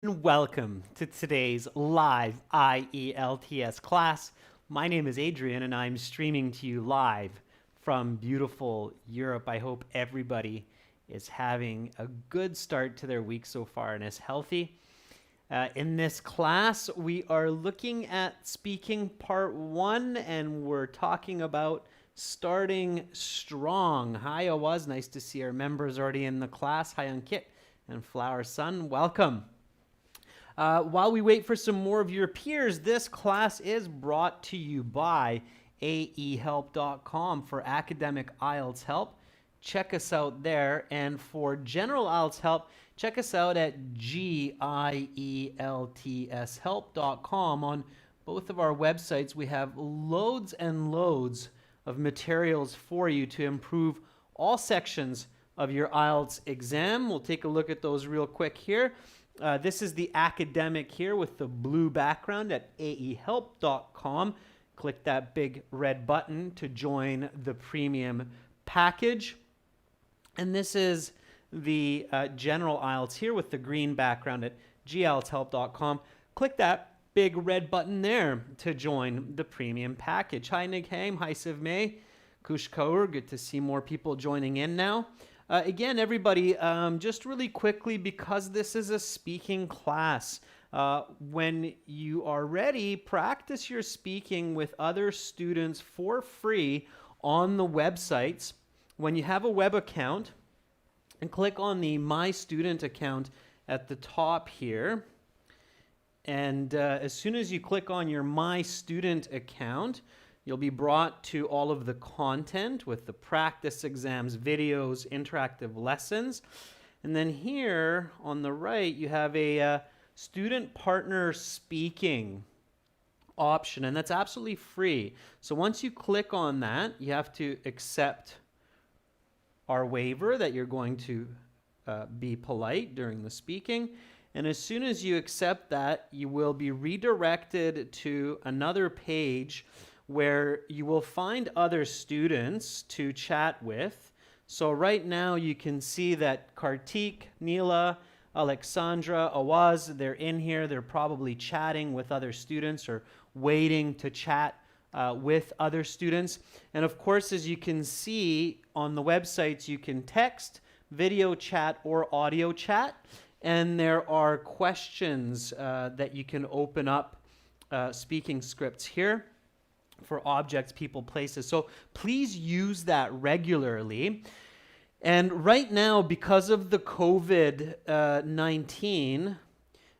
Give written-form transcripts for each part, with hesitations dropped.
Welcome to today's live IELTS class. My name is Adrian and I'm streaming to you live from beautiful Europe. I hope everybody is having a good start to their week so far and is healthy. In this class, we are looking at speaking part 1 and we're talking about starting strong. Hi, Awaz. Nice to see our members already in the class. Hi, Ankit and Flower Sun. Welcome. While we wait for some more of your peers, this class is brought to you by aehelp.com for academic IELTS help. Check us out there. And for general IELTS help, check us out at gieltshelp.com. On both of our websites, we have loads and loads of materials for you to improve all sections of your IELTS exam. We'll take a look at those real quick here. This is the academic here with the blue background at aehelp.com. Click that big red button to join the premium package. And this is the general IELTS here with the green background at gieltshelp.com. Click that big red button there to join the premium package. Hi, Nighaim. Hi, Sivmay. Kush Kaur. Good to see more people joining in now. Again, everybody, just really quickly, because this is a speaking class, when you are ready, practice your speaking with other students for free on the websites. When you have a web account, and click on the My Student account at the top here. And as soon as you click on your My Student account, you'll be brought to all of the content with the practice exams, videos, interactive lessons. And then here on the right, you have a student partner speaking option, and that's absolutely free. So once you click on that, you have to accept our waiver that you're going to be polite during the speaking. And as soon as you accept that, you will be redirected to another page where you will find other students to chat with. So right now you can see that Kartik, Neela, Alexandra, Awaz, they're in here. They're probably chatting with other students or waiting to chat with other students. And of course, as you can see on the websites, you can text, video chat, or audio chat. And there are questions that you can open up speaking scripts here for objects, people, places. So please use that regularly. And right now, because of the COVID-19,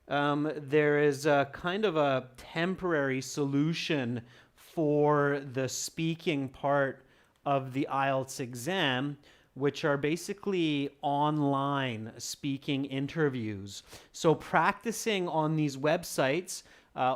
there is a kind of a temporary solution for the speaking part of the IELTS exam, which are basically online speaking interviews. So practicing on these websites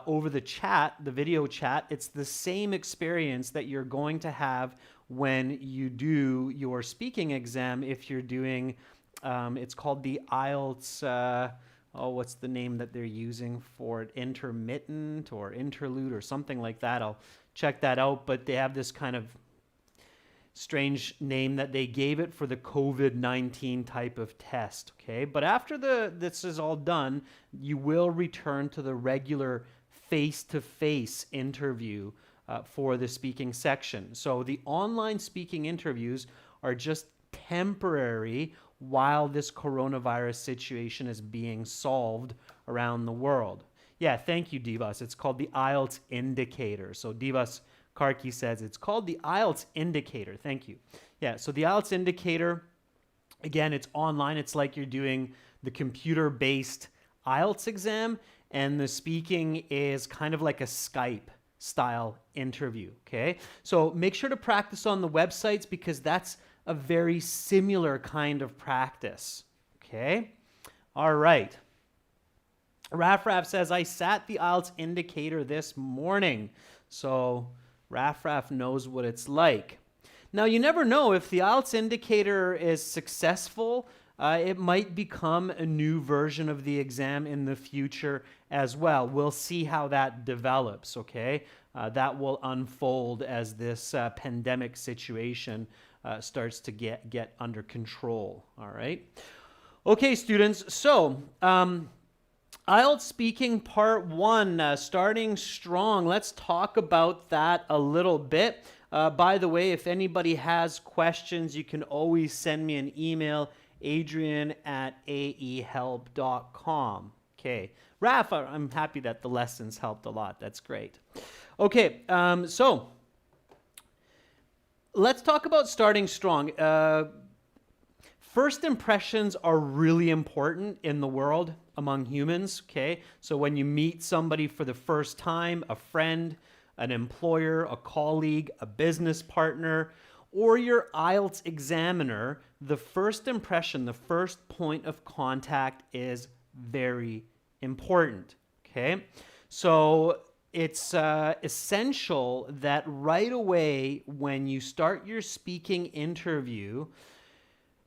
over the chat, the video chat, it's the same experience that you're going to have when you do your speaking exam if you're doing, it's called the IELTS, what's the name that they're using for it? Intermittent or interlude or something like that. I'll check that out, but they have this kind of strange name that they gave it for the COVID-19 type of test, okay? But after this is all done, you will return to the regular face-to-face interview for the speaking section. So the online speaking interviews are just temporary while this coronavirus situation is being solved around the world. Yeah, thank you, Divas. It's called the IELTS Indicator. So Divas Karki says it's called the IELTS Indicator. Thank you. Yeah, so the IELTS Indicator, again, it's online. It's like you're doing the computer-based IELTS exam, and the speaking is kind of like a Skype-style interview, okay? So make sure to practice on the websites because that's a very similar kind of practice, okay? All right. Raf says, I sat the IELTS Indicator this morning. So Raf knows what it's like. Now, you never know if the IELTS Indicator is successful. It might become a new version of the exam in the future as well. We'll see how that develops, okay? That will unfold as this pandemic situation starts to get under control, all right? Okay, students, so IELTS speaking part 1, starting strong. Let's talk about that a little bit. By the way, if anybody has questions, you can always send me an email, adrian@aehelp.com. Okay. Raph, I'm happy that the lessons helped a lot. That's great. Okay, so let's talk about starting strong. First impressions are really important in the world among humans, okay? So when you meet somebody for the first time, a friend, an employer, a colleague, a business partner, or your IELTS examiner, the first impression, the first point of contact is very important, okay? So it's essential that right away when you start your speaking interview,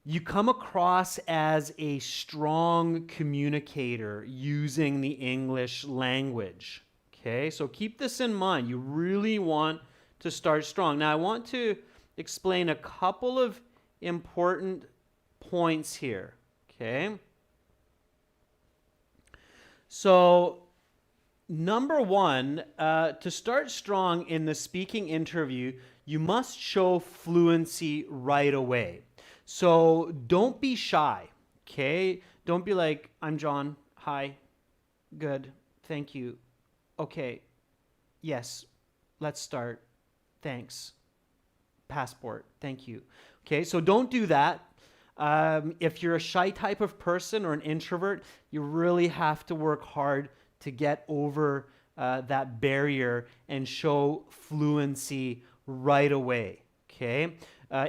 you come across as a strong communicator using the English language. Okay, so keep this in mind. You really want to start strong. Now, I want to explain a couple of important points here. Okay, so number one, to start strong in the speaking interview, you must show fluency right away. So don't be shy, okay? Don't be like, I'm John. Hi. Good. Thank you. Okay. Yes. Let's start. Thanks. Passport. Thank you. Okay, so don't do that. If you're a shy type of person or an introvert, you really have to work hard to get over that barrier and show fluency right away, okay?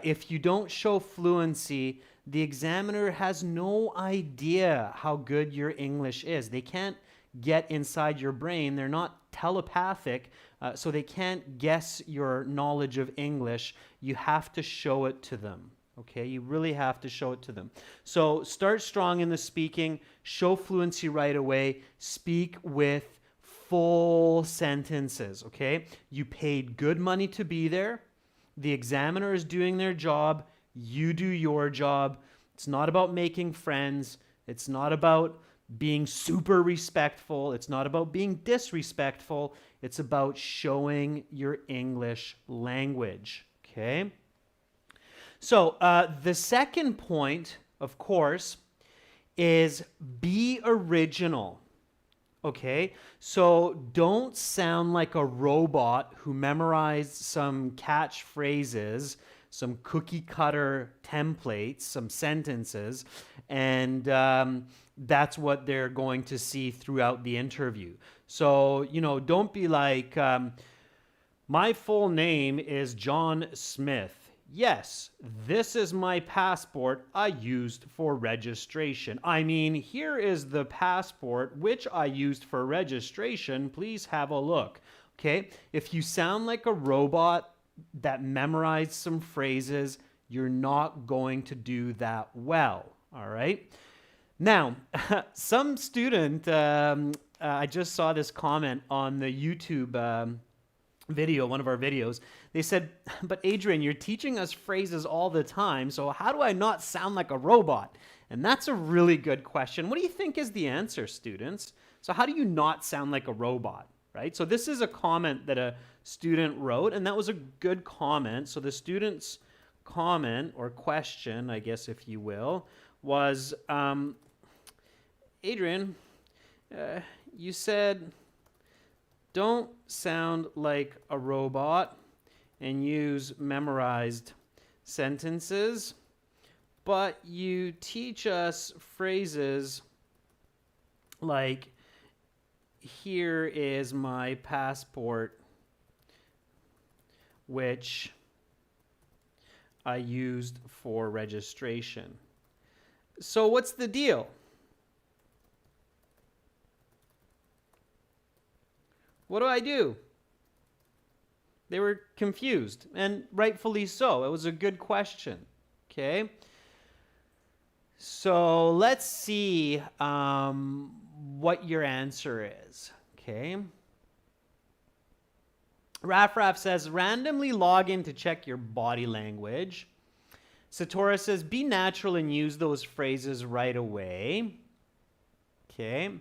If you don't show fluency, the examiner has no idea how good your English is. They can't get inside your brain. They're not telepathic, so they can't guess your knowledge of English. You have to show it to them. Okay, you really have to show it to them. So start strong in the speaking, show fluency right away, speak with full sentences, okay? You paid good money to be there. The examiner is doing their job. You do your job. It's not about making friends. It's not about being super respectful. It's not about being disrespectful. It's about showing your English language, okay? So the second point, of course, is be original. Okay, so don't sound like a robot who memorized some catchphrases, some cookie cutter templates, some sentences, and that's what they're going to see throughout the interview. So, you know, don't be like, my full name is John Smith. Yes, this is my passport I used for registration. I mean, here is the passport which I used for registration. Please have a look. Okay? If you sound like a robot that memorized some phrases, you're not going to do that well. All right? Now, some student, I just saw this comment on the YouTube video, one of our videos. They said, but Adrian, you're teaching us phrases all the time, so how do I not sound like a robot? And that's a really good question. What do you think is the answer, students? So how do you not sound like a robot, right? So this is a comment that a student wrote, and that was a good comment. So the student's comment, or question, I guess if you will, was, Adrian, you said, don't sound like a robot and use memorized sentences, but you teach us phrases like, here is my passport, which I used for registration. So what's the deal? What do I do? They were confused, and rightfully so. It was a good question, okay? So let's see what your answer is, okay? Raf says, randomly log in to check your body language. Satora says, be natural and use those phrases right away. Okay.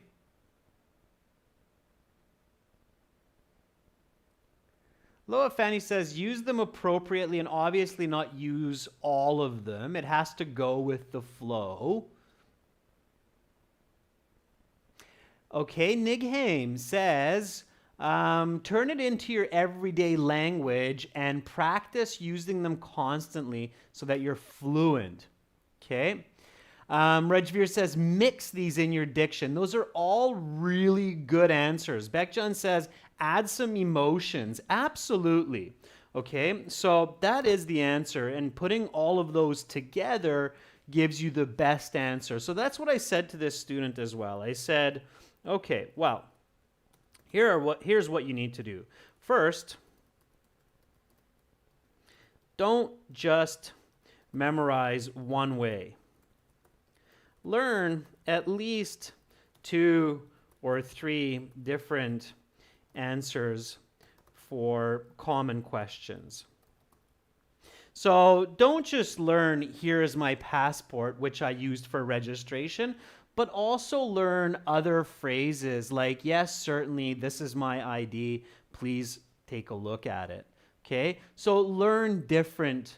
Loa Fanny says, use them appropriately and obviously not use all of them. It has to go with the flow. Okay, Nighaim says, turn it into your everyday language and practice using them constantly so that you're fluent. Okay. Rajveer says, mix these in your diction. Those are all really good answers. Bekjan says, add some emotions. Absolutely. Okay, so that is the answer, and putting all of those together gives you the best answer. So that's what I said to this student as well. I said, okay, well, here's what you need to do. First, don't just memorize one way. Learn at least 2 or 3 different answers for common questions. So don't just learn, here is my passport, which I used for registration, but also learn other phrases like, yes, certainly, this is my ID, please take a look at it. Okay, so learn different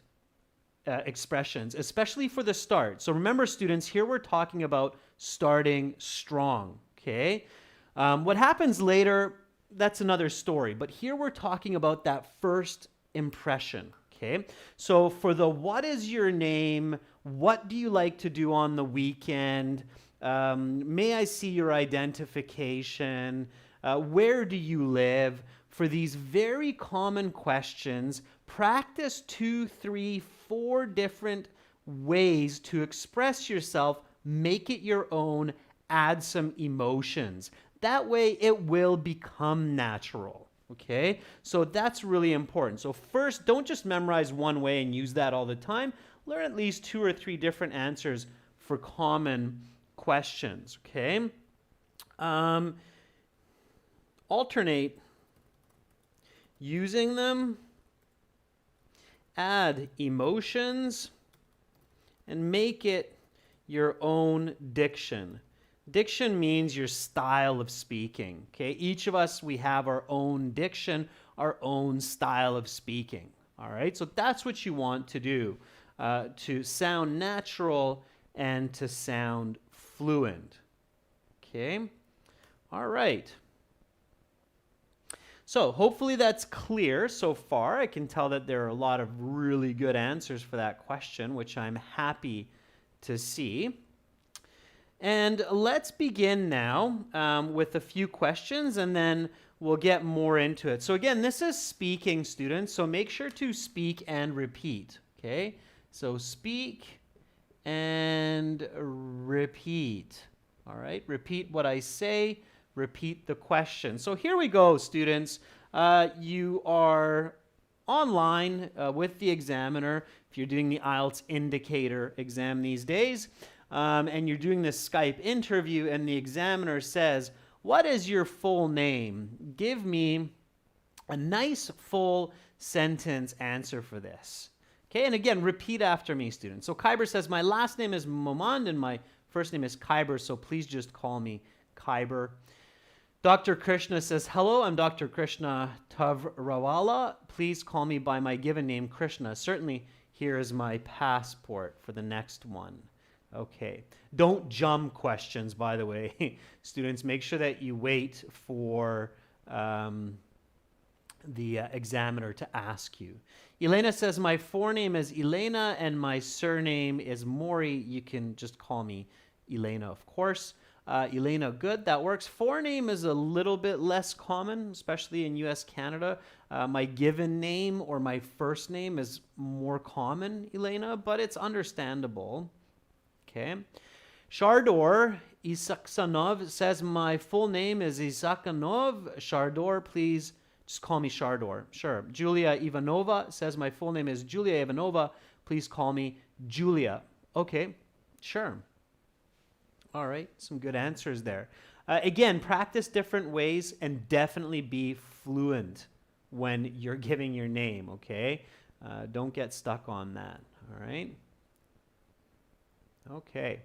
expressions, especially for the start. So remember, students, here we're talking about starting strong, okay? What happens later, that's another story, but here we're talking about that first impression, okay? So for the what is your name, what do you like to do on the weekend, may I see your identification, where do you live? For these very common questions, practice 2, 3, 4 different ways to express yourself, make it your own, add some emotions. That way it will become natural, okay? So that's really important. So first, don't just memorize one way and use that all the time. Learn at least 2 or 3 different answers for common questions, okay? Alternate using them, add emotions, and make it your own diction. Diction means your style of speaking, okay? Each of us, we have our own diction, our own style of speaking, all right? So that's what you want to do, to sound natural and to sound fluent, okay? All right. So hopefully that's clear so far. I can tell that there are a lot of really good answers for that question, which I'm happy to see. And let's begin now with a few questions, and then we'll get more into it. So again, this is speaking, students, so make sure to speak and repeat, okay? So speak and repeat, all right? Repeat what I say. Repeat the question. So here we go, students. You are online with the examiner if you're doing the IELTS indicator exam these days, and you're doing this Skype interview, and the examiner says, what is your full name? Give me a nice full sentence answer for this. Okay, and again, repeat after me, students. So Kyber says, my last name is Momand and my first name is Kyber, so please just call me Kyber. Dr. Krishna says, hello, I'm Dr. Krishna Tavrawala. Please call me by my given name, Krishna. Certainly, here is my passport for the next one. Okay. Don't jump questions, by the way. Students, make sure that you wait for the examiner to ask you. Elena says, my forename is Elena and my surname is Mori. You can just call me Elena, of course. Elena, good, that works. Forename is a little bit less common, especially in US, Canada. My given name or my first name is more common, Elena, but it's understandable. Okay. Shardor Isaksanov says, my full name is Isaksanov. Shardor, please just call me Shardor. Sure. Julia Ivanova says, my full name is Julia Ivanova. Please call me Julia. Okay, sure. All right, some good answers there. Again, practice different ways and definitely be fluent when you're giving your name, okay? Don't get stuck on that, all right? Okay.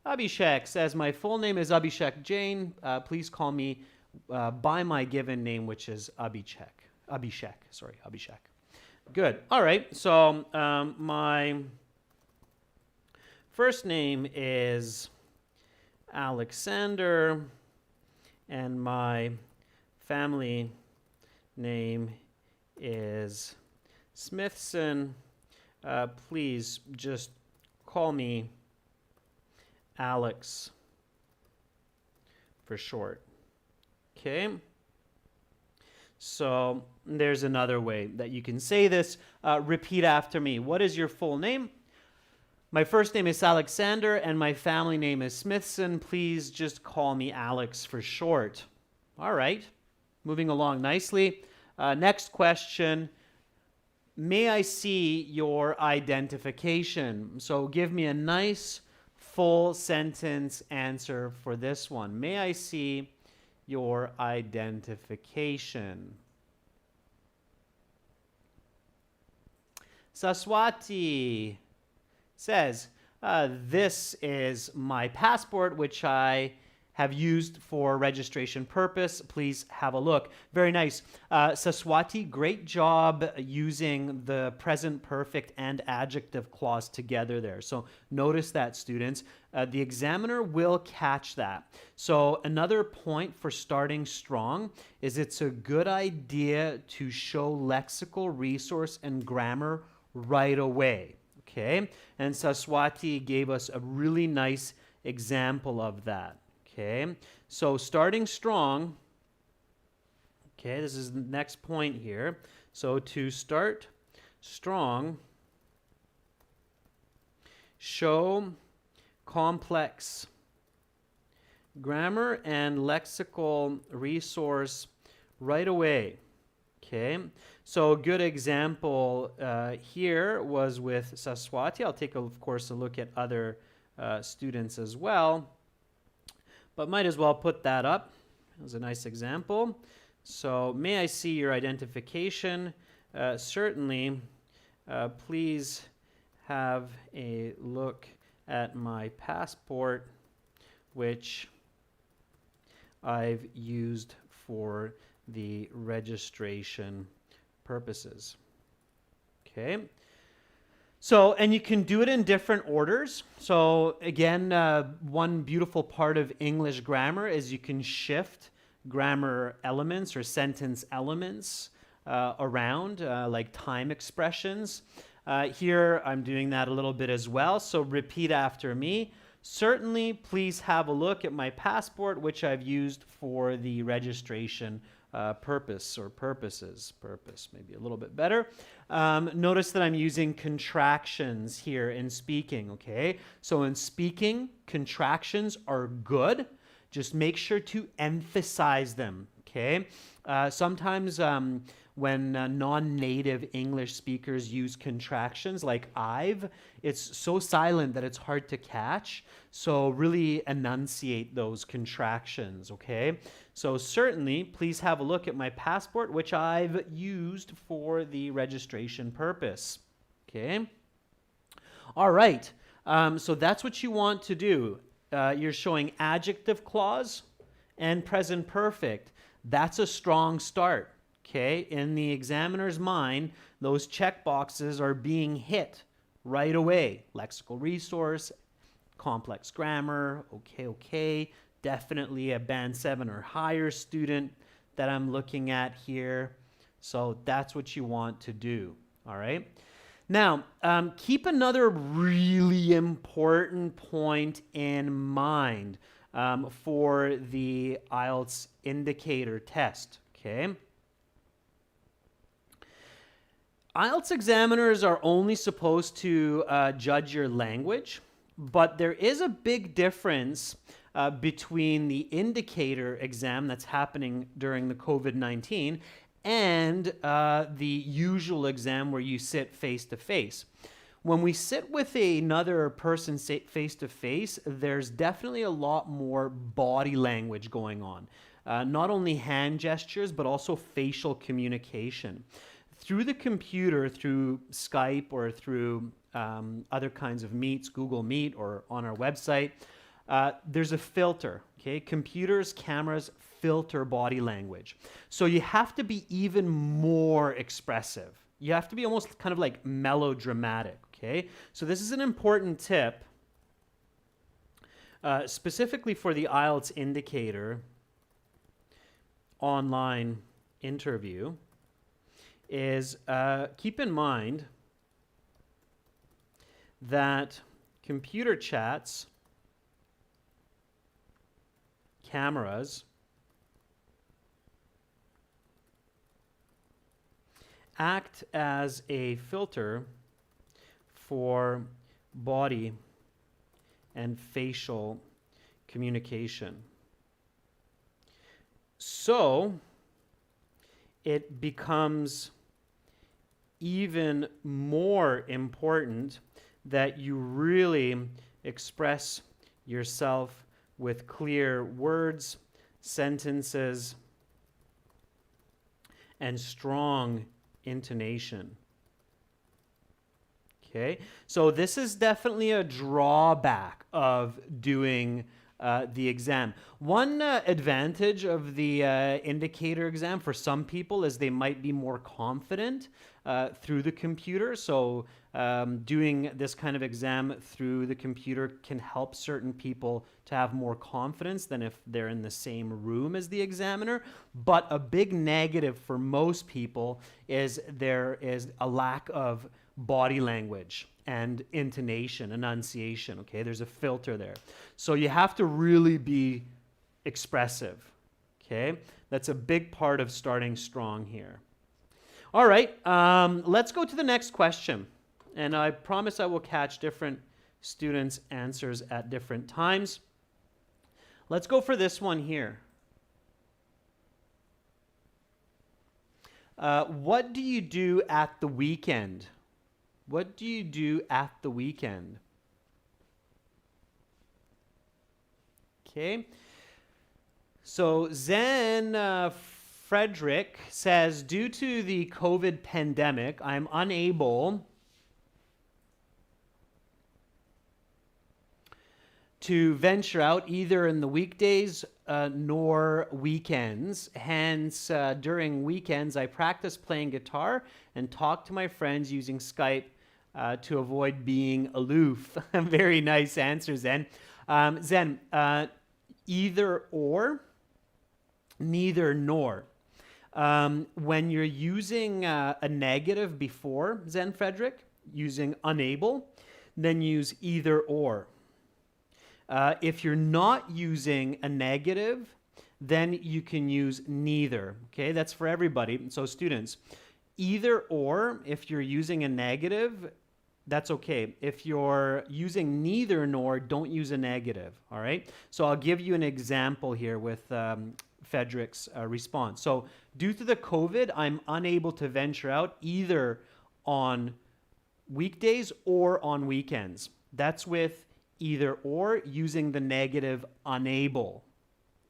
Abhishek says, my full name is Abhishek Jain. Please call me by my given name, which is Abhishek. Abhishek. Good. All right. So my first name is Alexander, and my family name is Smithson. Please just call me Alex for short. Okay? So there's another way that you can say this. Repeat after me. What is your full name? My first name is Alexander, and my family name is Smithson. Please just call me Alex for short. All right. Moving along nicely. Next question. May I see your identification? So give me a nice full sentence answer for this one. May I see your identification? Saswati says, this is my passport, which I have used for registration purpose. Please have a look. Very nice. Saswati, great job using the present perfect and adjective clause together there. So notice that, students. The examiner will catch that. So another point for starting strong is it's a good idea to show lexical resource and grammar right away. Okay? And Saswati gave us a really nice example of that. Okay, so starting strong, okay, this is the next point here. So to start strong, show complex grammar and lexical resource right away. Okay, so a good example here was with Saswati. I'll take, of course, a look at other students as well. But might as well put that up. That was a nice example. So may I see your identification? Certainly. Please have a look at my passport, which I've used for the registration purposes. Okay. So, and you can do it in different orders. So again, one beautiful part of English grammar is you can shift grammar elements or sentence elements around, like time expressions. Here, I'm doing that a little bit as well. So repeat after me. Certainly, please have a look at my passport, which I've used for the registration purpose or purposes. Purpose, maybe a little bit better. Notice that I'm using contractions here in speaking, okay? So in speaking, contractions are good. Just make sure to emphasize them, okay? Sometimes when non-native English speakers use contractions like I've, it's so silent that it's hard to catch. So really enunciate those contractions, okay? So certainly, please have a look at my passport, which I've used for the registration purpose, okay? All right, so that's what you want to do. You're showing adjective clause and present perfect. That's a strong start. Okay, in the examiner's mind, those check boxes are being hit right away. Lexical resource, complex grammar, okay, definitely a band 7 or higher student that I'm looking at here. So that's what you want to do, all right? Now, keep another really important point in mind for the IELTS indicator test, okay? IELTS examiners are only supposed to judge your language, but there is a big difference between the indicator exam that's happening during the COVID-19 and the usual exam where you sit face-to-face. When we sit with another person face-to-face, there's definitely a lot more body language going on. Not only hand gestures, but also facial communication. Through the computer, through Skype or through other kinds of meets, Google Meet or on our website, there's a filter, okay? Computers, cameras filter body language. So you have to be even more expressive. You have to be almost kind of like melodramatic, okay? So this is an important tip, specifically for the IELTS indicator online interview, is keep in mind that computer chats, cameras, act as a filter for body and facial communication. So it becomes even more important that you really express yourself with clear words, sentences, and strong intonation. Okay, so this is definitely a drawback of doing the exam. One advantage of the indicator exam for some people is they might be more confident through the computer. So doing this kind of exam through the computer can help certain people to have more confidence than if they're in the same room as the examiner. But a big negative for most people is there is a lack of body language and intonation, enunciation, okay? There's a filter there. So you have to really be expressive, okay? That's a big part of starting strong here. All right, let's go to the next question. And I promise I will catch different students' answers at different times. Let's go for this one here. What do you do at the weekend? What do you do at the weekend? Okay. So Zen Frederick says, due to the COVID pandemic, I'm unable to venture out either in the weekdays nor weekends. Hence, during weekends, I practice playing guitar and talk to my friends using Skype to avoid being aloof. Very nice answer, Zen. Zen, either or, neither nor. When you're using a negative before, Zen Frederick, using unable, then use either or. If you're not using a negative, then you can use neither. Okay, that's for everybody. So students, either or, if you're using a negative, that's okay. If you're using neither nor, don't use a negative. All right. So I'll give you an example here with Frederick's response. So due to the COVID, I'm unable to venture out either on weekdays or on weekends. That's with either or using the negative unable.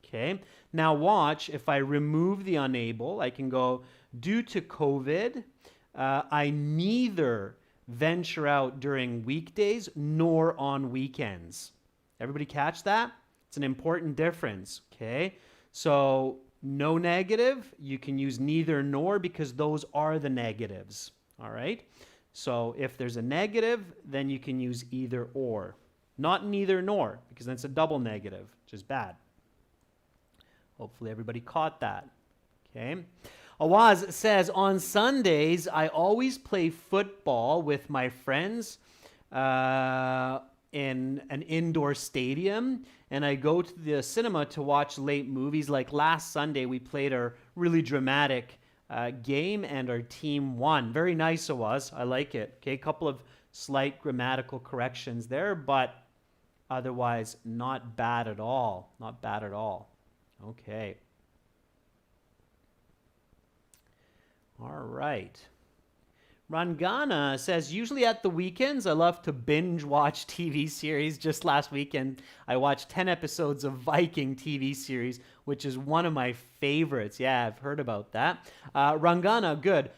Okay. Now watch, if I remove the unable, I can go, due to COVID, I neither venture out during weekdays nor on weekends. Everybody catch that? It's an important difference. Okay. So no negative, you can use neither nor because those are the negatives. All right. So if there's a negative, then you can use either or. Not neither nor, because that's a double negative, which is bad. Hopefully everybody caught that. Okay. Awaz says, on Sundays, I always play football with my friends in an indoor stadium, and I go to the cinema to watch late movies. Like last Sunday, we played a really dramatic game, and our team won. Very nice, Awaz. I like it. Okay, a couple of slight grammatical corrections there, but otherwise not bad at all. Not bad at all. Okay. All right. Rangana says, usually at the weekends, I love to binge watch TV series. Just last weekend, I watched 10 episodes of Viking TV series, which is one of my favorites. Yeah, I've heard about that. Rangana, good.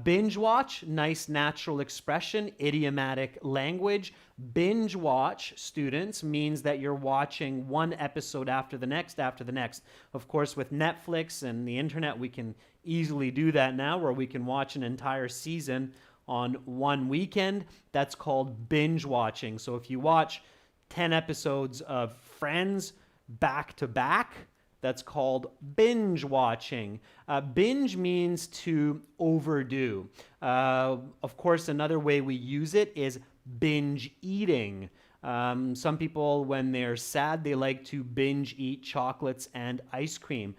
Binge watch, nice natural expression, idiomatic language. Binge watch, students, means that you're watching one episode after the next, after the next. Of course, with Netflix and the internet, we can easily do that now, where we can watch an entire season on one weekend. That's called binge watching. So if you watch 10 episodes of Friends back to back, that's called binge watching. Binge means to overdo. Of course, another way we use it is binge eating. Some people, when they're sad, they like to binge eat chocolates and ice cream.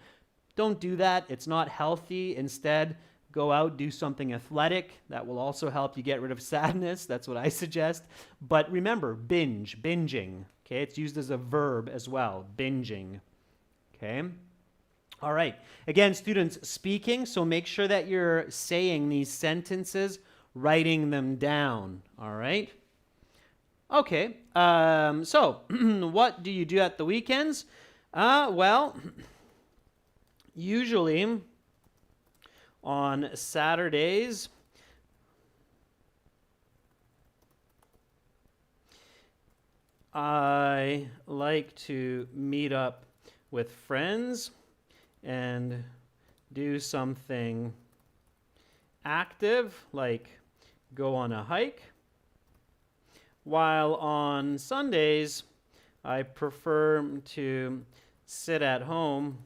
Don't do that. It's not healthy. Instead, go out, do something athletic. That will also help you get rid of sadness. That's what I suggest. But remember, binging. Okay, it's used as a verb as well, binging. Okay. All right. Again, students, speaking, so make sure that you're saying these sentences, writing them down. All right. Okay. So what do you do at the weekends? Well, usually on Saturdays, I like to meet up with friends and do something active, like go on a hike. While on Sundays, I prefer to sit at home,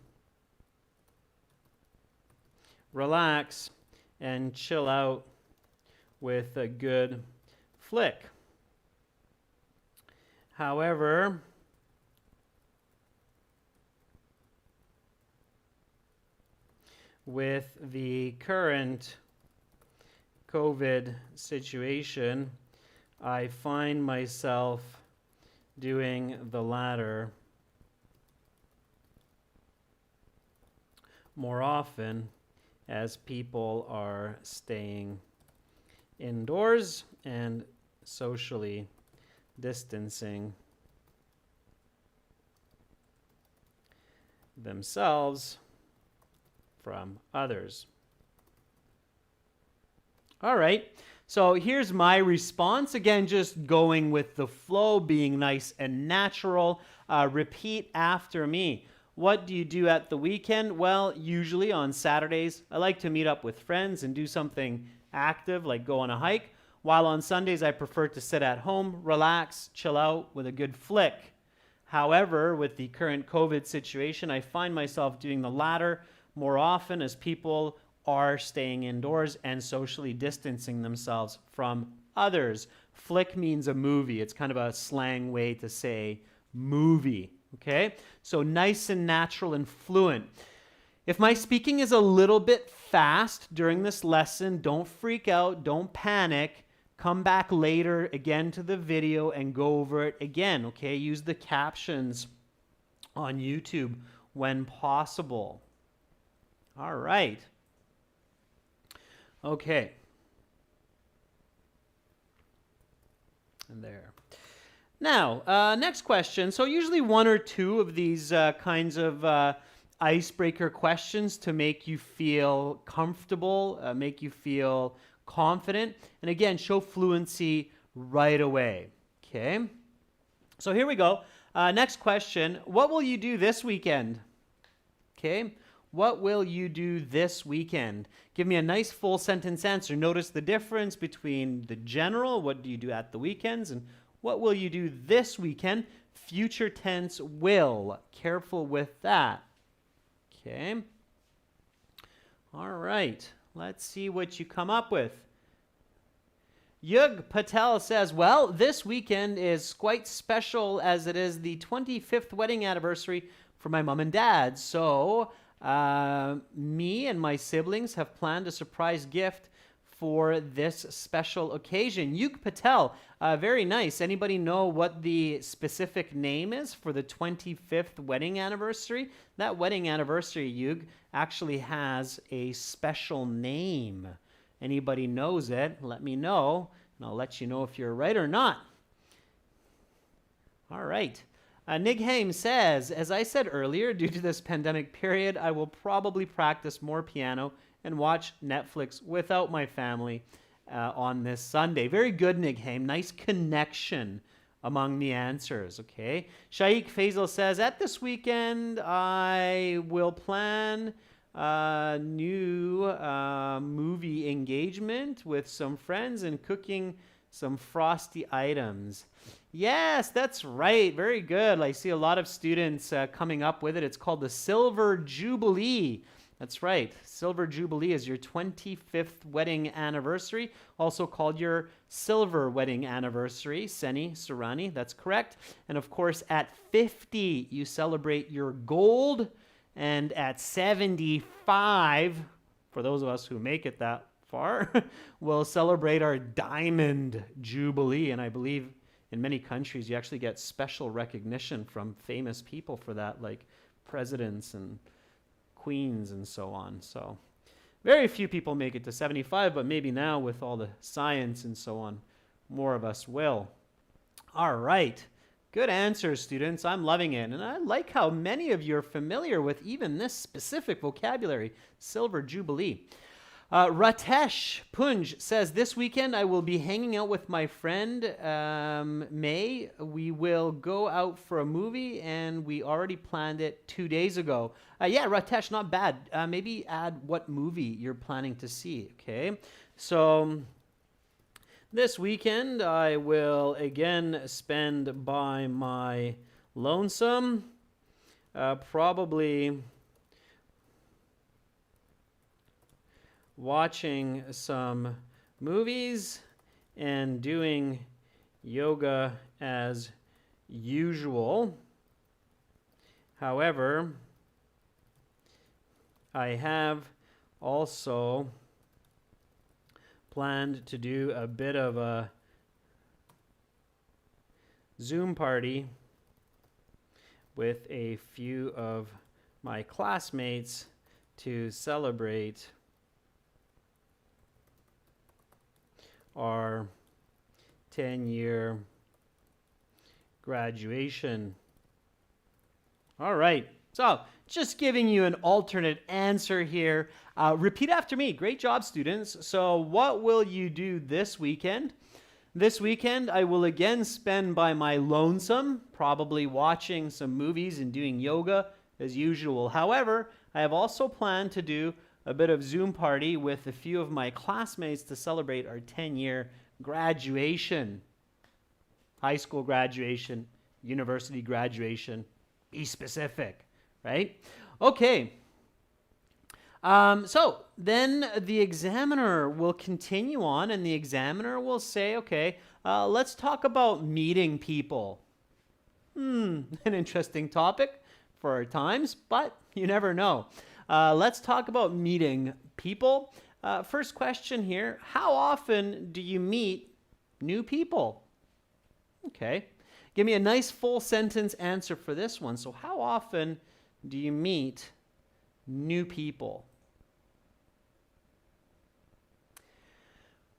relax, and chill out with a good flick. However, with the current COVID situation, I find myself doing the latter more often as people are staying indoors and socially distancing themselves from others. All right, so here's my response. Again, just going with the flow, being nice and natural. Repeat after me. What do you do at the weekend? Well, usually on Saturdays, I like to meet up with friends and do something active, like go on a hike. While on Sundays, I prefer to sit at home, relax, chill out with a good flick. However, with the current COVID situation, I find myself doing the latter more often as people are staying indoors and socially distancing themselves from others. Flick means a movie. It's kind of a slang way to say movie. Okay? So nice and natural and fluent. If my speaking is a little bit fast during this lesson, don't freak out, don't panic. Come back later again to the video and go over it again, okay? Use the captions on YouTube when possible. All right. Okay. And there. Now, next question. So usually one or two of these kinds of icebreaker questions to make you feel comfortable, make you feel confident, and again, show fluency right away. Okay? So here we go. Next question. What will you do this weekend? Okay? What will you do this weekend? Give me a nice full sentence answer. Notice the difference between the general, what do you do at the weekends, and what will you do this weekend? Future tense will. Careful with that. Okay. All right. Let's see what you come up with. Yug Patel says, well, this weekend is quite special as it is the 25th wedding anniversary for my mom and dad. So me and my siblings have planned a surprise gift for this special occasion. Yug Patel, very nice. Anybody know what the specific name is for the 25th wedding anniversary? That wedding anniversary, Yug, actually has a special name. Anybody knows it, let me know, and I'll let you know if you're right or not. All right. Nighaim says, as I said earlier, due to this pandemic period, I will probably practice more piano and watch Netflix without my family on this Sunday. Very good, Nighaim. Nice connection among the answers, okay? Shaikh Faisal says, at this weekend, I will plan a new movie engagement with some friends and cooking some frosty items. Yes, that's right. Very good. I see a lot of students coming up with it. It's called the Silver Jubilee. That's right. Silver Jubilee is your 25th wedding anniversary, also called your silver wedding anniversary. Seni, Surani, that's correct. And of course, at 50, you celebrate your gold. And at 75, for those of us who make it that far, we'll celebrate our Diamond Jubilee. And I believe in many countries, you actually get special recognition from famous people for that, like presidents and queens and so on. So very few people make it to 75, but maybe now with all the science and so on, more of us will. All right. Good answers, students. I'm loving it. And I like how many of you are familiar with even this specific vocabulary, Silver Jubilee. Ratesh Punj says, this weekend I will be hanging out with my friend May. We will go out for a movie and we already planned it 2 days ago. Yeah, Ratesh, not bad. Maybe add what movie you're planning to see, okay? So this weekend I will again spend by my lonesome, probably watching some movies and doing yoga as usual. However, I have also planned to do a bit of a Zoom party with a few of my classmates to celebrate our 10-year graduation. All right, so just giving you an alternate answer here. Repeat after me. Great job, students. So what will you do this weekend? This weekend, I will again spend by my lonesome, probably watching some movies and doing yoga as usual. However, I have also planned to do a bit of Zoom party with a few of my classmates to celebrate our 10-year graduation. High school graduation, university graduation, be specific, right? Okay. So then the examiner will continue on and the examiner will say, okay, let's talk about meeting people. An interesting topic for our times, but you never know. Let's talk about meeting people. First question here, how often do you meet new people? Okay, give me a nice full sentence answer for this one. So how often do you meet new people?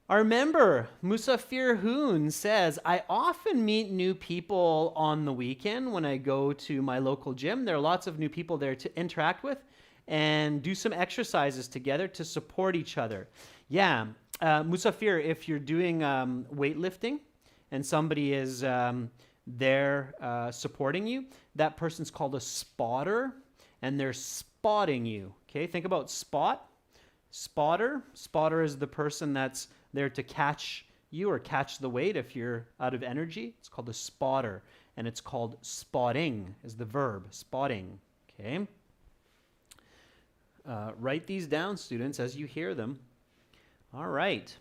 Our member, Musafir Hoon, says, I often meet new people on the weekend when I go to my local gym. There are lots of new people there to interact with and do some exercises together to support each other. Yeah, Musafir, if you're doing weightlifting and somebody is there supporting you, that person's called a spotter, and they're spotting you. Okay, think about spot, spotter. Spotter is the person that's there to catch you or catch the weight if you're out of energy. It's called a spotter, and it's called spotting is the verb, spotting. Okay. Write these down, students, as you hear them. All right.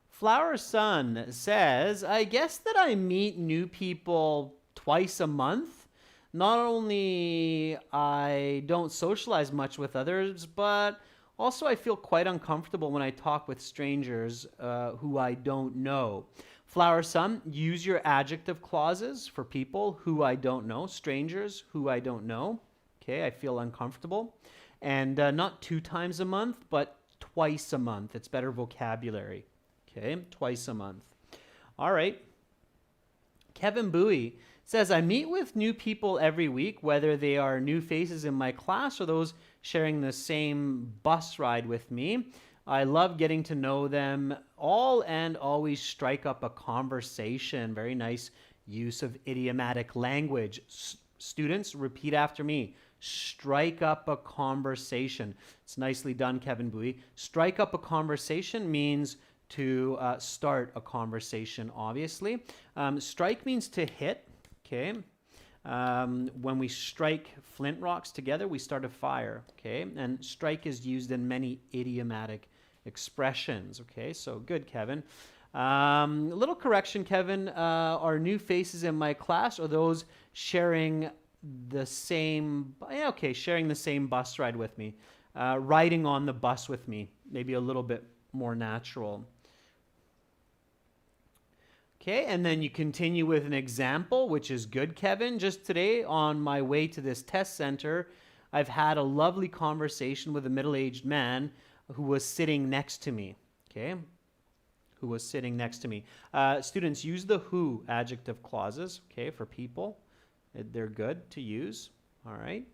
Flower Sun says, I guess that I meet new people twice a month. Not only I don't socialize much with others, but also I feel quite uncomfortable when I talk with strangers who I don't know. Flower Sun, use your adjective clauses for people who I don't know, strangers who I don't know. Okay, I feel uncomfortable. And not 2 times a month, but twice a month. It's better vocabulary. Okay, twice a month. All right. Kevin Bowie says, I meet with new people every week, whether they are new faces in my class or those sharing the same bus ride with me. I love getting to know them all and always strike up a conversation. Very nice use of idiomatic language. Students, repeat after me. Strike up a conversation. It's nicely done, Kevin Bowie. Strike up a conversation means to start a conversation, obviously. Strike means to hit, okay? When we strike flint rocks together, we start a fire, okay? And strike is used in many idiomatic expressions, okay? So good, Kevin. A little correction, Kevin. Are new faces in my class or those sharing the same, sharing the same bus ride with me, riding on the bus with me, maybe a little bit more natural. Okay, and then you continue with an example, which is good, Kevin. Just today, on my way to this test center, I've had a lovely conversation with a middle-aged man who was sitting next to me, okay? Who was sitting next to me. Students, use the who adjective clauses, okay, for people. They're good to use, all right?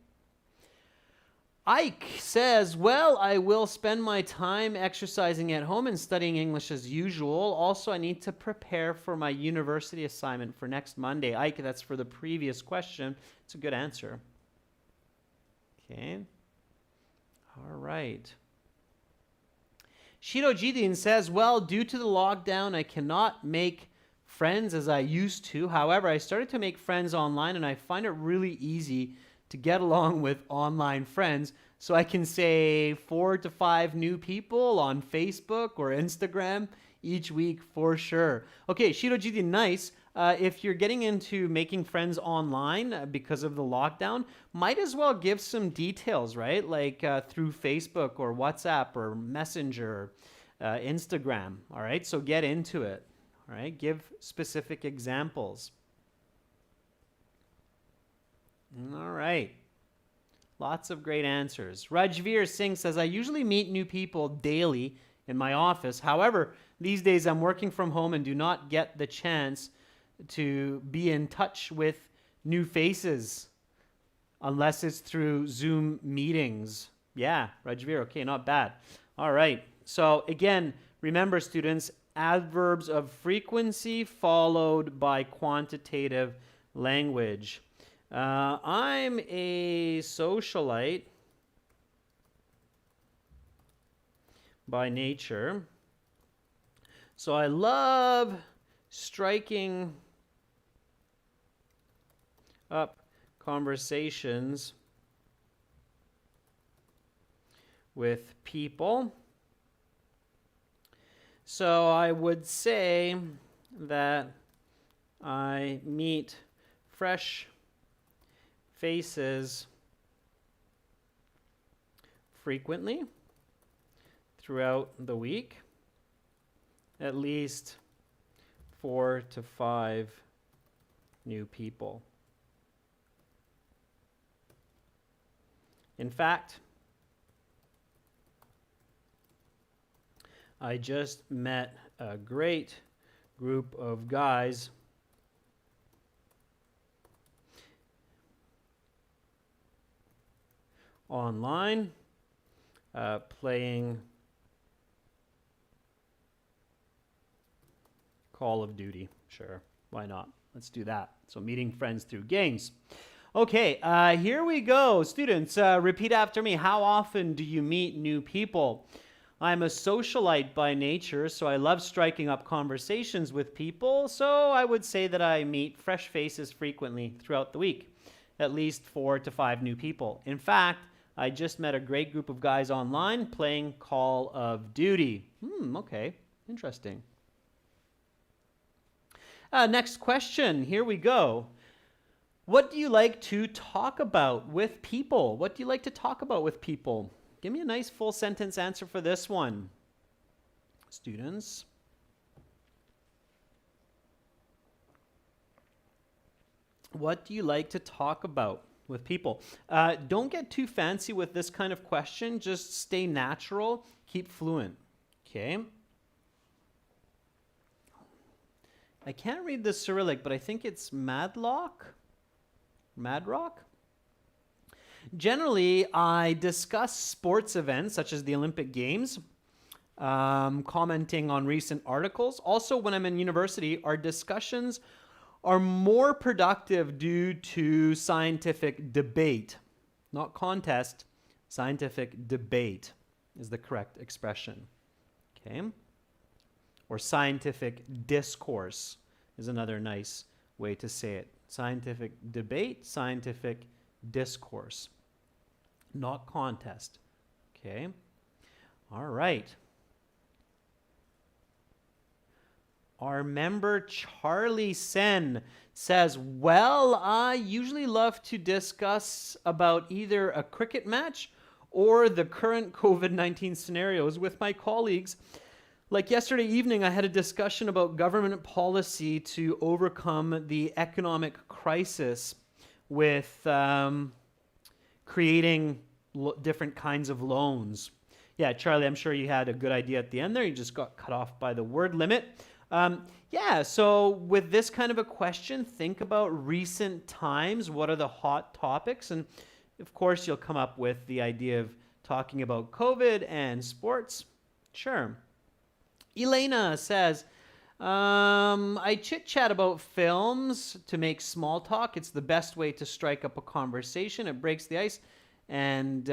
Ike says, well, I will spend my time exercising at home and studying English as usual. Also, I need to prepare for my university assignment for next Monday. Ike, that's for the previous question. It's a good answer. Okay. All right. Shito Jidin says, well, due to the lockdown, I cannot make friends as I used to. However, I started to make friends online, and I find it really easy to get along with online friends. So I can say 4 to 5 new people on Facebook or Instagram each week for sure. Okay, Shito Jidin, nice. If you're getting into making friends online because of the lockdown, might as well give some details, right? Like through Facebook or WhatsApp or Messenger, Instagram, all right? So get into it, all right? Give specific examples. All right. Lots of great answers. Rajveer Singh says, I usually meet new people daily in my office. However, these days I'm working from home and do not get the chance to be in touch with new faces unless it's through Zoom meetings. Yeah, Rajveer, okay, not bad. All right, so again, remember students, adverbs of frequency followed by quantitative language. I'm a socialite by nature, so I love striking up conversations with people. So I would say that I meet fresh faces frequently throughout the week, at least 4 to 5 new people. In fact, I just met a great group of guys online playing Call of Duty. Sure, why not? Let's do that. So meeting friends through games. Okay, here we go. Students, repeat after me. How often do you meet new people? I'm a socialite by nature, so I love striking up conversations with people. So I would say that I meet fresh faces frequently throughout the week, at least 4 to 5 new people. In fact, I just met a great group of guys online playing Call of Duty. Okay, interesting. Next question, here we go. What do you like to talk about with people? What do you like to talk about with people? Give me a nice full sentence answer for this one, students. What do you like to talk about with people? Don't get too fancy with this kind of question. Just stay natural, keep fluent, okay? I can't read the Cyrillic, but I think it's Madrock. Generally, I discuss sports events such as the Olympic Games, commenting on recent articles. Also, when I'm in university, our discussions are more productive due to scientific debate, not contest. Scientific debate is the correct expression. Okay? Or scientific discourse is another nice way to say it. Scientific debate, scientific discourse, not contest. Okay? All right. Our member Charlie Sen says, well, I usually love to discuss about either a cricket match or the current COVID-19 scenarios with my colleagues. Like yesterday evening, I had a discussion about government policy to overcome the economic crisis with creating different kinds of loans. Yeah, Charlie, I'm sure you had a good idea at the end there. You just got cut off by the word limit. So with this kind of a question, think about recent times. What are the hot topics? And of course, you'll come up with the idea of talking about COVID and sports. Sure. Elena says, I chit-chat about films to make small talk. It's the best way to strike up a conversation. It breaks the ice and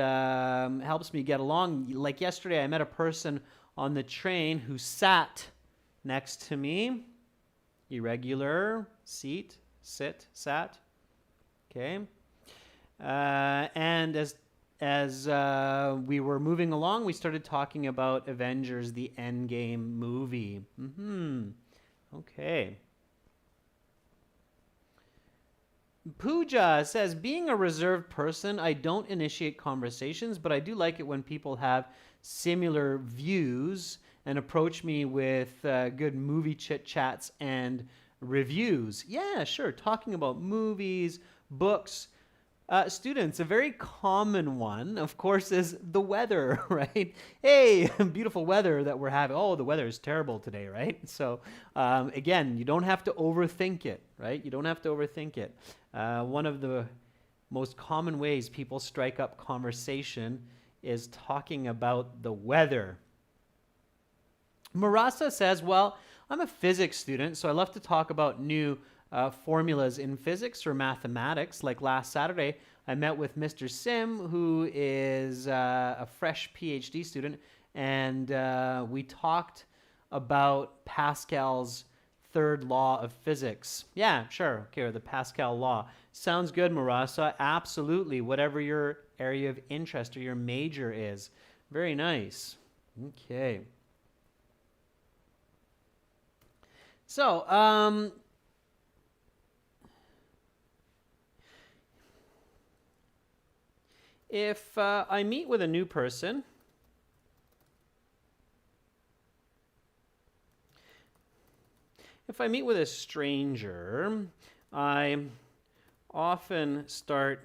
helps me get along. Like yesterday, I met a person on the train who sat next to me. Irregular, seat, sit, sat. Okay. And as we were moving along, we started talking about Avengers, the Endgame movie. Okay. Pooja says, being a reserved person, I don't initiate conversations, but I do like it when people have similar views and approach me with good movie chit-chats and reviews. Yeah, sure. Talking about movies, books. Students, a very common one, of course, is the weather, right? Hey, beautiful weather that we're having. Oh, the weather is terrible today, right? So, again, you don't have to overthink it, right? You don't have to overthink it. One of the most common ways people strike up conversation is talking about the weather. Marasa says, well, I'm a physics student, so I love to talk about new formulas in physics or mathematics. Like last Saturday, I met with Mr. Sim, who is a fresh PhD student, and we talked about Pascal's third law of physics. Yeah, sure. Okay, or the Pascal law. Sounds good, Marasa. Absolutely. Whatever your area of interest or your major is. Very nice. Okay. So, if I meet with a new person, if I meet with a stranger, I often start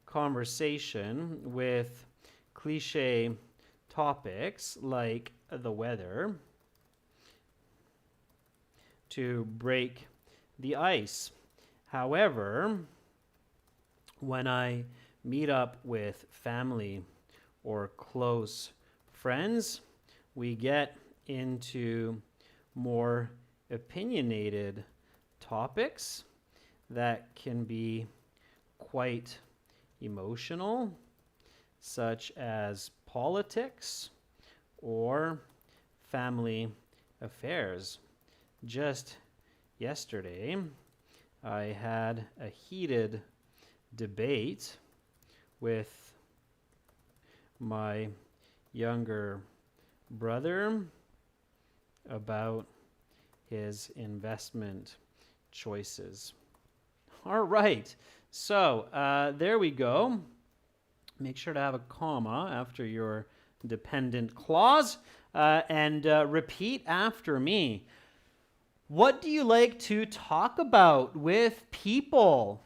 conversation with cliche topics like the weather to break the ice. However, when I meet up with family or close friends, we get into more opinionated topics that can be quite emotional, such as politics or family affairs. Just yesterday, I had a heated debate with my younger brother about his investment choices. All right, so there we go. Make sure to have a comma after your dependent clause and repeat after me. What do you like to talk about with people?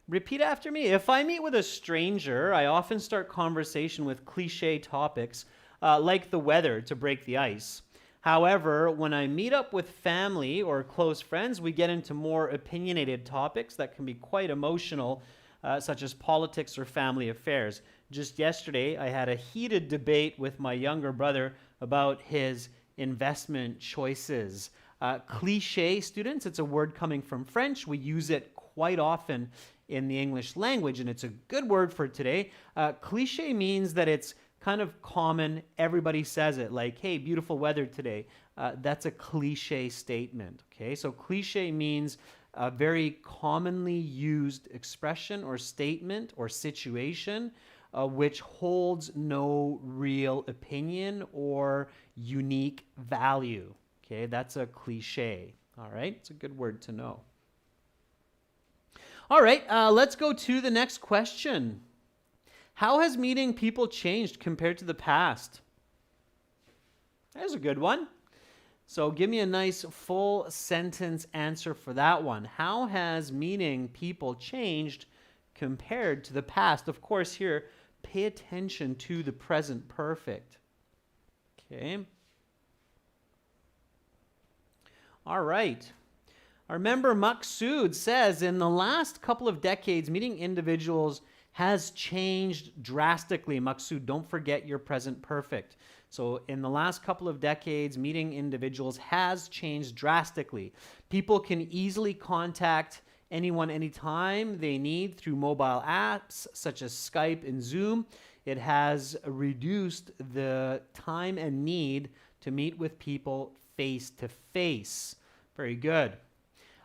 Repeat after me. If I meet with a stranger, I often start conversation with cliche topics like the weather to break the ice. However, when I meet up with family or close friends, we get into more opinionated topics that can be quite emotional, such as politics or family affairs. Just yesterday, I had a heated debate with my younger brother about his investment choices. Cliche, students, it's a word coming from French. We use it quite often in the English language, and it's a good word for today. Cliche means that it's kind of common. Everybody says it, like, hey, beautiful weather today. That's a cliche statement, okay? So cliche means a very commonly used expression or statement or situation which holds no real opinion or unique value, okay? That's a cliche, all right? It's a good word to know. All right, let's go to the next question. How has meeting people changed compared to the past? There's a good one. So give me a nice full sentence answer for that one. How has meeting people changed compared to the past? Of course, here, pay attention to the present perfect. Okay. All right. Our member Maksud says, in the last couple of decades, meeting individuals has changed drastically. Maksud, don't forget your present perfect. So in the last couple of decades, meeting individuals has changed drastically. People can easily contact anyone anytime they need through mobile apps such as Skype and Zoom. It has reduced the time and need to meet with people face to face. Very good.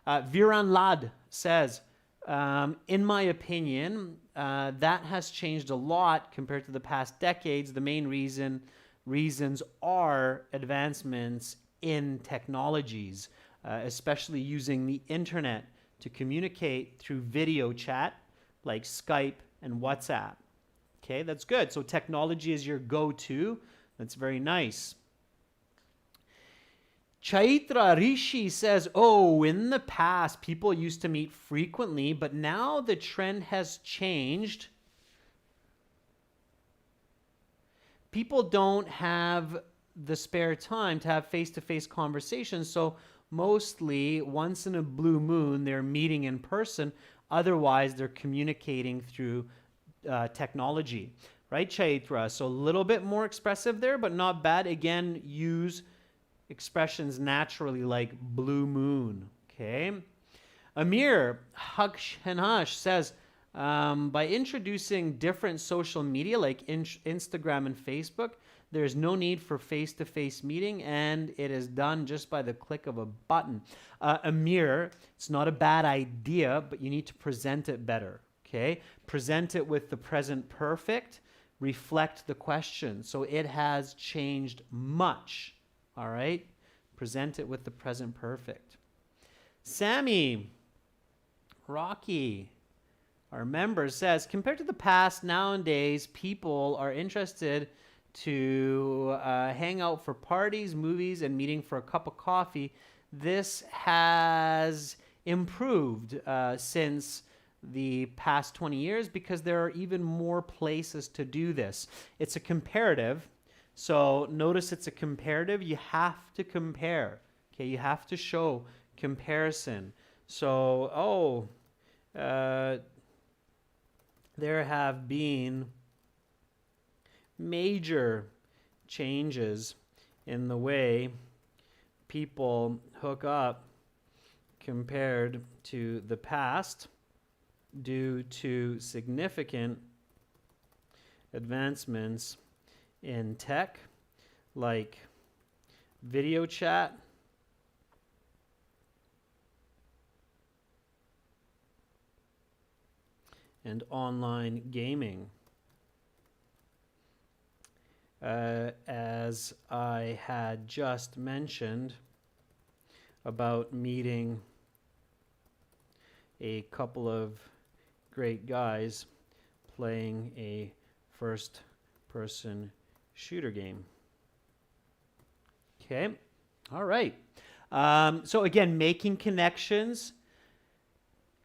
Viran Lad says, in my opinion, that has changed a lot compared to the past decades. The main reasons are advancements in technologies, especially using the internet to communicate through video chat like Skype and WhatsApp. Okay, that's good. So technology is your go-to. That's very nice. Chaitra Rishi says, oh, in the past, people used to meet frequently, but now the trend has changed. People don't have the spare time to have face-to-face conversations, so mostly once in a blue moon, they're meeting in person. Otherwise, they're communicating through technology. Right, Chaitra? So a little bit more expressive there, but not bad. Again, use expressions naturally like blue moon, okay? Amir Hakshenash says, by introducing different social media like Instagram and Facebook, there's no need for face-to-face meeting, and it is done just by the click of a button. Amir, it's not a bad idea, but you need to present it better, okay? Present it with the present perfect, reflect the question. So it has changed much. All right, present it with the present perfect. Sammy, Rocky, our member says, compared to the past, nowadays people are interested to hang out for parties, movies, and meeting for a cup of coffee. This has improved since the past 20 years because there are even more places to do this. It's a comparative. So notice it's a comparative. You have to compare. Okay, you have to show comparison. So, there have been major changes in the way people hook up compared to the past due to significant advancements in tech, like video chat, and online gaming. As I had just mentioned about meeting a couple of great guys playing a first-person shooter game. Okay, all right. So again, making connections.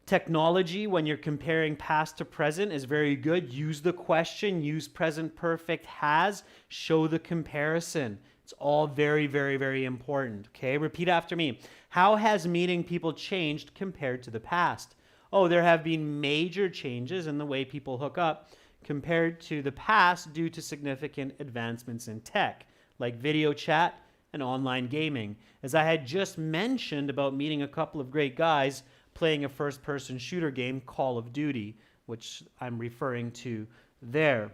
Technology, when you're comparing past to present, is very good. Use the question, use present perfect has, show the comparison. It's all very, very, very important. Okay, repeat after me. How has meeting people changed compared to the past? Oh, there have been major changes in the way people hook up compared to the past due to significant advancements in tech, like video chat and online gaming. As I had just mentioned about meeting a couple of great guys playing a first-person shooter game, Call of Duty, which I'm referring to there.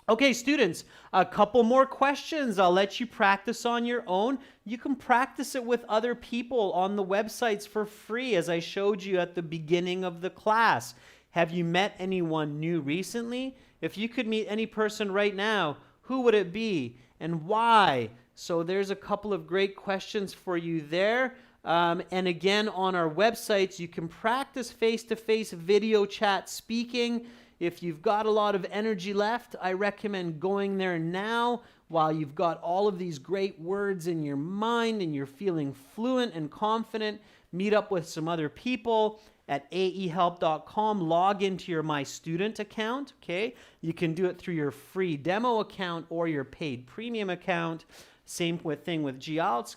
Okay, students, a couple more questions. I'll let you practice on your own. You can practice it with other people on the websites for free, as I showed you at the beginning of the class. Have you met anyone new recently? If you could meet any person right now, who would it be and why? So there's a couple of great questions for you there. And again, on our websites, you can practice face-to-face video chat speaking. If you've got a lot of energy left, I recommend going there now while you've got all of these great words in your mind and you're feeling fluent and confident. Meet up with some other people at aehelp.com. Log into your My Student account, okay? You can do it through your free demo account or your paid premium account. Same thing with IELTS.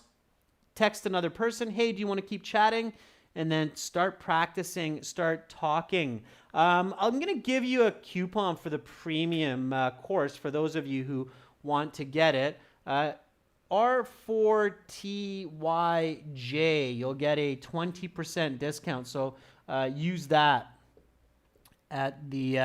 Text another person, hey, do you want to keep chatting? And then start practicing, start talking. I'm going to give you a coupon for the premium course for those of you who want to get it. R4TYJ, you'll get a 20% discount. So use that at the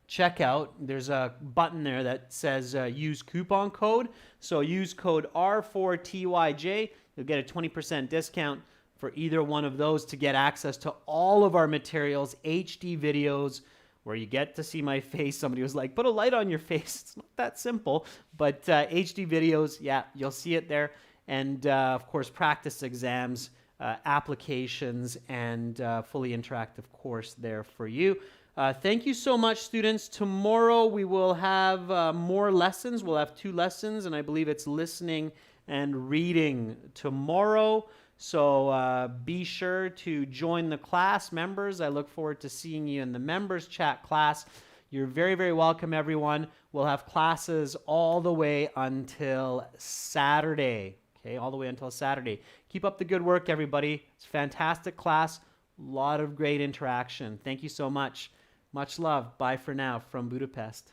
checkout. There's a button there that says use coupon code. So use code R4TYJ. You'll get a 20% discount for either one of those to get access to all of our materials, HD videos, where you get to see my face. Somebody was like, put a light on your face. It's not that simple, but HD videos, yeah, you'll see it there. And of course, practice exams, applications, and fully interactive course there for you. Thank you so much, students. Tomorrow we will have more lessons. We'll have 2 lessons, and I believe it's listening and reading tomorrow. So be sure to join the class, members. I look forward to seeing you in the members chat class. You're very, very welcome, everyone. We'll have classes all the way until Saturday. Okay, all the way until Saturday. Keep up the good work, everybody. It's a fantastic class. A lot of great interaction. Thank you so much. Much love. Bye for now from Budapest.